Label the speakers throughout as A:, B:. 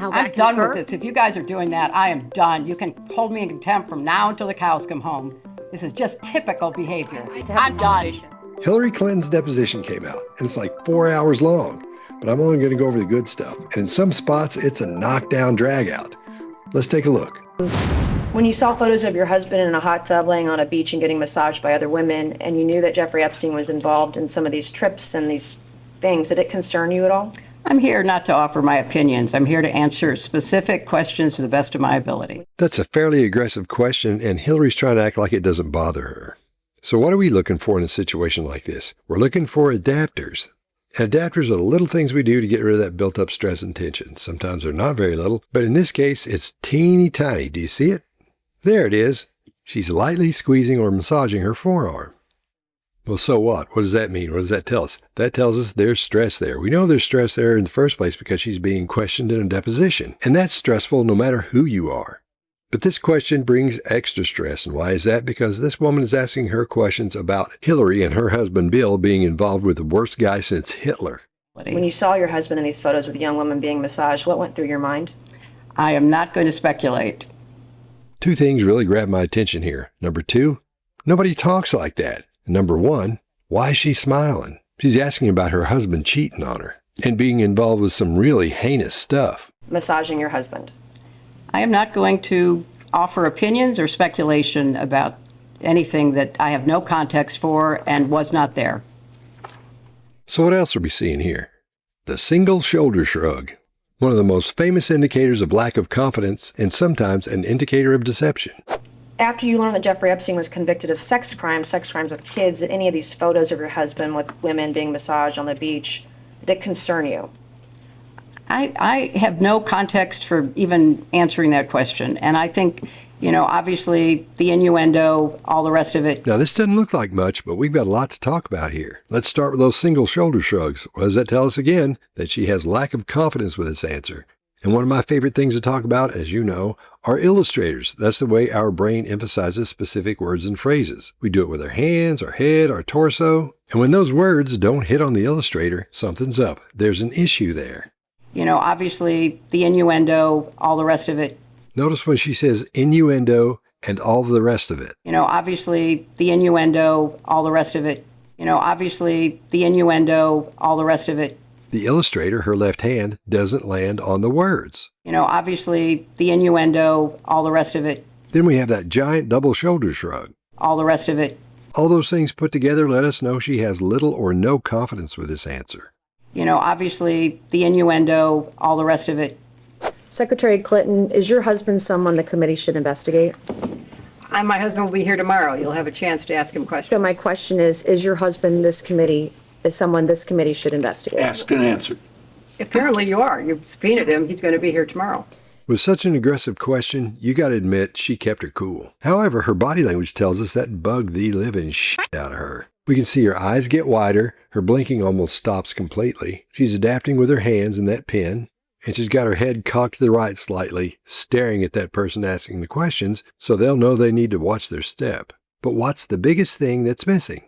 A: how
B: I'm
A: that can
B: done
A: occur?
B: with this. If you guys are doing that, I am done. You can hold me in contempt from now until the cows come home. This is just typical behavior. I'm done.
C: Hillary Clinton's deposition came out, and it's like 4 hours long, but I'm only going to go over the good stuff. And in some spots, it's a knockdown dragout. Let's take a look.
D: When you saw photos of your husband in a hot tub laying on a beach and getting massaged by other women, and you knew that Jeffrey Epstein was involved in some of these trips and these things, did it concern you at all?
B: I'm here not to offer my opinions. I'm here to answer specific questions to the best of my ability.
C: That's a fairly aggressive question, and Hillary's trying to act like it doesn't bother her. So what are we looking for in a situation like this? We're looking for adapters. And adapters are the little things we do to get rid of that built-up stress and tension. Sometimes they're not very little, but in this case, it's teeny tiny. Do you see it? There it is. She's lightly squeezing or massaging her forearm. Well, so what? What does that mean? What does that tell us? That tells us there's stress there. We know there's stress there in the first place because she's being questioned in a deposition. And that's stressful no matter who you are. But this question brings extra stress. And why is that? Because this woman is asking her questions about Hillary and her husband Bill being involved with the worst guy since Hitler.
D: When you saw your husband in these photos with a young woman being massaged, what went through your mind?
B: I am not going to speculate.
C: Two things really grab my attention here. Number two, nobody talks like that. And number one, why is she smiling? She's asking about her husband cheating on her and being involved with some really heinous stuff.
D: Massaging your husband.
B: I am not going to offer opinions or speculation about anything that I have no context for and was not there.
C: So what else are we seeing here? The single shoulder shrug. One of the most famous indicators of lack of confidence and sometimes an indicator of deception.
D: After you learned that Jeffrey Epstein was convicted of sex crimes with kids, did any of these photos of your husband with women being massaged on the beach, did it concern you?
B: I have no context for even answering that question. And I think, obviously the innuendo, all the rest of it.
C: Now, this doesn't look like much, but we've got a lot to talk about here. Let's start with those single shoulder shrugs. What does that tell us again? That she has lack of confidence with this answer. And one of my favorite things to talk about, as you know, are illustrators. That's the way our brain emphasizes specific words and phrases. We do it with our hands, our head, our torso. And when those words don't hit on the illustrator, something's up. There's an issue there.
B: Obviously the innuendo, all the rest of it.
C: Notice when she says innuendo and all the rest of it.
B: Obviously the innuendo, all the rest of it. Obviously the innuendo, all the rest of it.
C: The illustrator, her left hand, doesn't land on the words.
B: Obviously the innuendo, all the rest of it.
C: Then we have that giant double shoulder shrug.
B: All the rest of it.
C: All those things put together let us know she has little or no confidence with this answer.
B: Obviously the innuendo, all the rest of it.
D: Secretary Clinton, is your husband someone the committee should investigate?
B: My husband will be here tomorrow. You'll have a chance to ask him questions.
D: So my question is your husband someone this committee should investigate?
E: Asked and answered.
B: Apparently you are. You've subpoenaed him. He's going to be here tomorrow.
C: With such an aggressive question, you got to admit she kept her cool. However, her body language tells us that bugged the living shit out of her. We can see her eyes get wider, her blinking almost stops completely. She's adapting with her hands in that pen, and she's got her head cocked to the right slightly, staring at that person asking the questions, so they'll know they need to watch their step. But what's the biggest thing that's missing?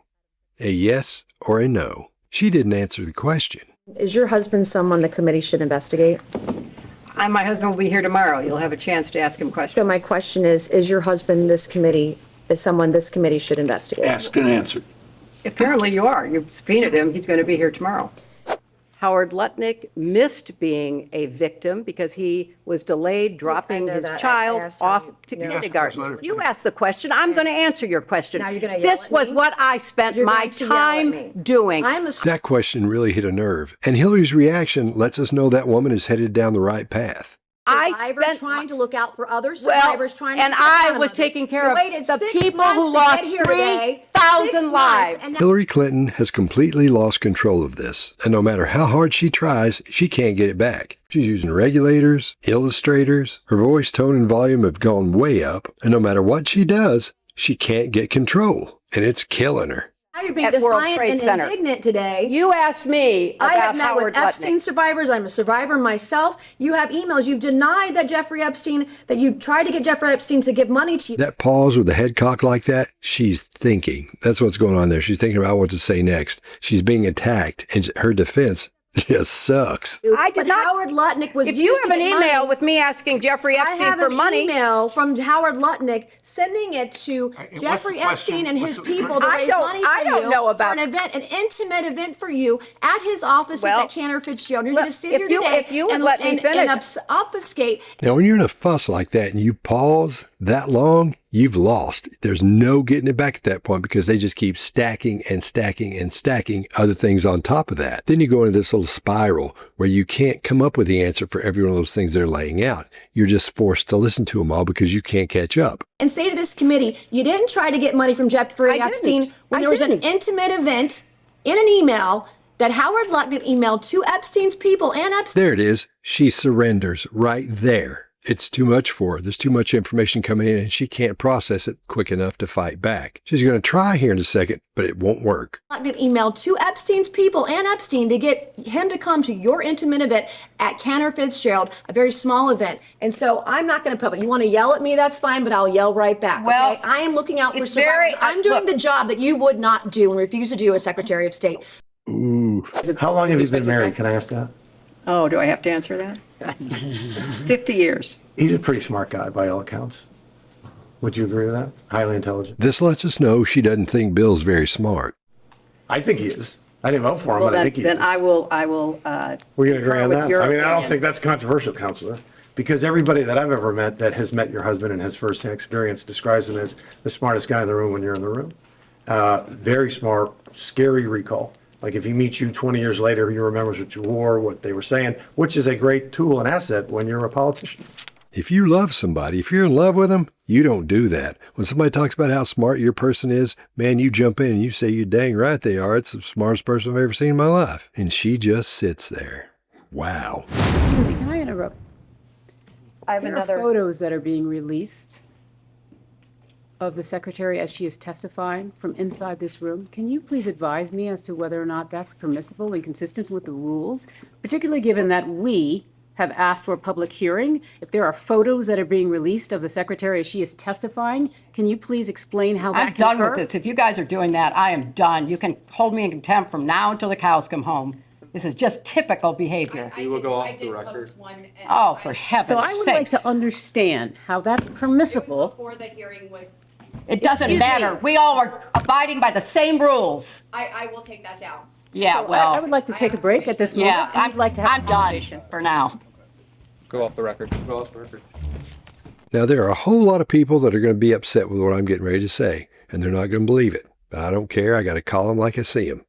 C: A yes or a no. She didn't answer the question.
D: Is your husband someone the committee should investigate?
B: My husband will be here tomorrow. You'll have a chance to ask him questions.
D: So my question is your husband someone this committee should investigate?
E: Asked and answered.
B: Apparently you are. You've subpoenaed him. He's going to be here tomorrow. Howard Lutnick missed being a victim because he was delayed dropping his child off to kindergarten. You asked the question. I'm going to answer your question.
D: Now you're going to yell
B: This
D: at
B: was
D: me?
B: what I spent
D: You're
B: my
D: going to yell at
B: time
D: me.
B: doing.
C: That question really hit a nerve, and Hillary's reaction lets us know that woman is headed down the right path.
A: Survivors trying to look out for other survivors trying to
B: and
A: protect
B: I
A: them.
B: was taking care of
A: Waited
B: the
A: 6
B: people
A: months
B: who
A: to
B: lost
A: get here today.
B: 3,000
A: 6 months,
B: lives.
A: and now-
C: Hillary Clinton has completely lost control of this, and no matter how hard she tries, she can't get it back. She's using regulators, illustrators, her voice tone and volume have gone way up, and no matter what she does, she can't get control, and it's killing her.
A: Now you're being
B: At World
A: defiant
B: Trade
A: and
B: Center.
A: indignant today.
B: You asked me
A: I have
B: about
A: met
B: Howard
A: with Epstein
B: Lutnick.
A: survivors. I'm a survivor myself. You have emails. You've denied that that you tried to get Jeffrey Epstein to give money to you.
C: That pause with the head cocked like that, she's thinking. That's what's going on there. She's thinking about what to say next. She's being attacked, and her defense Just sucks.
B: I did
A: But
B: not.
A: Howard Lutnick was
B: If you
A: used
B: have
A: to
B: an
A: get
B: email
A: money.
B: with me asking Jeffrey
A: I
B: Epstein
A: have
B: for
A: an
B: money.
A: email from Howard Lutnick sending it to Jeffrey Epstein and his people to raise money for
B: I don't know about-
A: for an event, an intimate event for you at his offices
B: Well,
A: at Cantor Fitzgerald. You're going to
B: look,
A: sit
B: if
A: here
B: you-
A: today
B: if you would let me finish.
A: obfuscate.
C: Now, when you're in a fuss like that and you pause that long, you've lost. There's no getting it back at that point because they just keep stacking and stacking and stacking other things on top of that. Then you go into this little spiral where you can't come up with the answer for every one of those things they're laying out. You're just forced to listen to them all because you can't catch up.
A: And say to this committee, you didn't try to get money from Jeffrey
B: I
A: Epstein
B: didn't.
A: when
B: I
A: there was an
B: didn't.
A: intimate event in an email that Howard Lutnick emailed to Epstein's people and Epstein.
C: There it is. She surrenders right there. It's too much for her. There's too much information coming in and she can't process it quick enough to fight back. She's going to try here in a second, but it won't work.
A: Lutnick emailed to Epstein's people and Epstein to get him to come to your intimate event at Cantor Fitzgerald, a very small event. And so I'm not going to put up. You want to yell at me, that's fine, but I'll yell right back.
B: Well,
A: okay? I am looking out for
B: it's
A: survivors.
B: very-
A: I'm doing
B: look.
A: the job that you would not do and refuse to do as Secretary of State.
C: Ooh.
E: How long have you been married? Can I ask that?
B: Oh, do I have to answer that? 50 years.
E: He's a pretty smart guy by all accounts. Would you agree with that? Highly intelligent.
C: This lets us know she doesn't think Bill's very smart.
E: I think he is. I didn't vote for him,
B: Well,
E: but I
B: then,
E: think he
B: then
E: is.
B: I will.
E: We're going to agree on
B: with
E: that?
B: your
E: I mean, I don't
B: opinion.
E: think that's controversial, Counselor, because everybody that I've ever met that has met your husband and has firsthand experience describes him as the smartest guy in the room when you're in the room. Very smart, scary recall. Like if he meets you 20 years later, he remembers what you wore, what they were saying, which is a great tool and asset when you're a politician.
C: If you love somebody, if you're in love with them, you don't do that. When somebody talks about how smart your person is, man, you jump in and you say you're dang right they are. It's the smartest person I've ever seen in my life. And she just sits there. Wow.
F: Excuse me, can I interrupt?
D: I have
F: There are
D: another.
F: photos that are being released of the secretary as she is testifying from inside this room. Can you please advise me as to whether or not that's permissible and consistent with the rules, particularly given that we have asked for a public hearing? If there are photos that are being released of the secretary as she is testifying, can you please explain how that
B: I'm
F: can
B: done
F: occur?
B: with this. If you guys are doing that, I am done. You can hold me in contempt from now until the cows come home. This is just typical behavior.
G: We will go off the record.
B: Oh, for heaven's
F: So I would like
B: sake.
F: to understand how that's permissible.
H: Before the hearing was,
B: It doesn't
F: Excuse me.
B: matter. We all are abiding by the same rules.
H: I will take that down.
B: Yeah,
F: I
B: well,
F: would like to take a break at this moment.
B: yeah,
F: and I'd like to have
B: I'm
F: a
B: done
F: conversation.
B: for now.
G: Go off the record. Go off the record.
C: Now, there are a whole lot of people that are going to be upset with what I'm getting ready to say, and they're not going to believe it. But I don't care. I got to call them like I see them.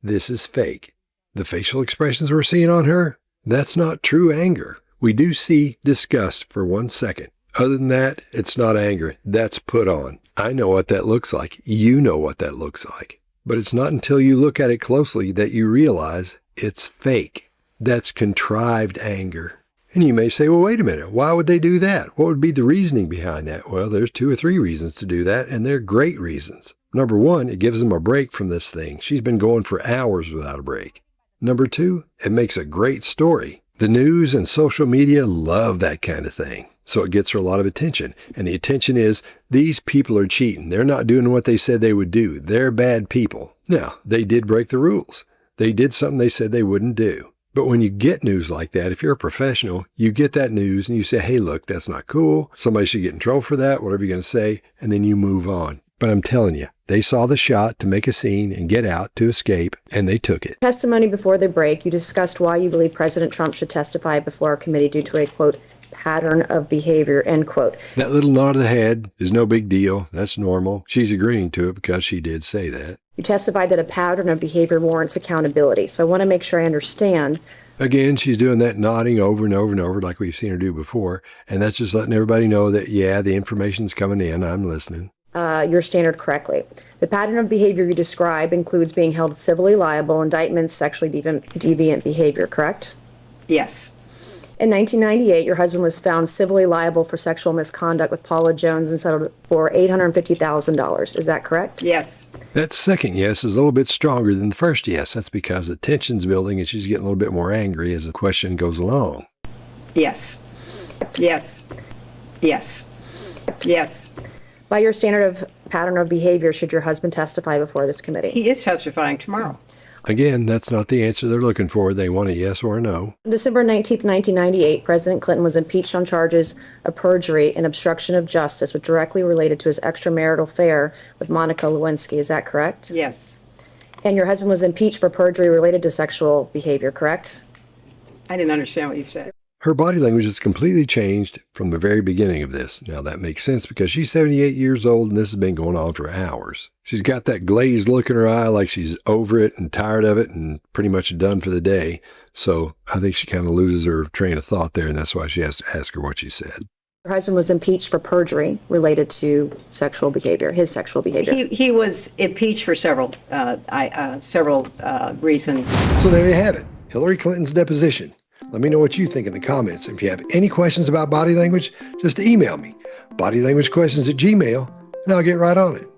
C: This is fake. The facial expressions we're seeing on her, that's not true anger. We do see disgust for 1 second. Other than that, it's not anger. That's put on. I know what that looks like. You know what that looks like. But it's not until you look at it closely that you realize it's fake. That's contrived anger. And you may say, well, wait a minute. Why would they do that? What would be the reasoning behind that? Well, there's 2 or 3 reasons to do that, and they're great reasons. Number 1, it gives them a break from this thing. She's been going for hours without a break. Number 2, it makes a great story. The news and social media love that kind of thing. So it gets her a lot of attention. And the attention is, these people are cheating. They're not doing what they said they would do. They're bad people. Now, they did break the rules. They did something they said they wouldn't do. But when you get news like that, if you're a professional, you get that news and you say, hey, look, that's not cool. Somebody should get in trouble for that, whatever you're going to say, and then you move on. But I'm telling you, they saw the shot to make a scene and get out to escape, and they took it.
D: Testimony before the break, you discussed why you believe President Trump should testify before our committee due to a, quote, pattern of behavior, end quote.
C: That little nod of the head is no big deal. That's normal. She's agreeing to it because she did say that.
D: You testified that a pattern of behavior warrants accountability. So I want to make sure I understand.
C: Again, she's doing that nodding over and over and over like we've seen her do before. And that's just letting everybody know that, yeah, the information's coming in. I'm listening.
D: Your standard correctly. The pattern of behavior you describe includes being held civilly liable, indictments, sexually deviant behavior, correct?
B: Yes.
D: In 1998, your husband was found civilly liable for sexual misconduct with Paula Jones and settled for $850,000. Is that correct?
B: Yes.
C: That second yes is a little bit stronger than the first yes. That's because the tension's building and she's getting a little bit more angry as the question goes along.
B: Yes. Yes. Yes. Yes.
D: By your standard of pattern of behavior, should your husband testify before this committee?
B: He is testifying tomorrow.
C: Again, that's not the answer they're looking for. They want a yes or a no.
D: On December 19th, 1998, President Clinton was impeached on charges of perjury and obstruction of justice, which directly related to his extramarital affair with Monica Lewinsky. Is that correct?
B: Yes.
D: And your husband was impeached for perjury related to sexual behavior, correct?
B: I didn't understand what you said.
C: Her body language has completely changed from the very beginning of this. Now that makes sense because she's 78 years old and this has been going on for hours. She's got that glazed look in her eye like she's over it and tired of it and pretty much done for the day. So I think she kind of loses her train of thought there, and that's why she has to ask her what she said.
D: Your husband was impeached for perjury related to sexual behavior, his sexual behavior.
B: He was impeached for several reasons.
C: So there you have it, Hillary Clinton's deposition. Let me know what you think in the comments. If you have any questions about body language, just email me, bodylanguagequestions@gmail.com, and I'll get right on it.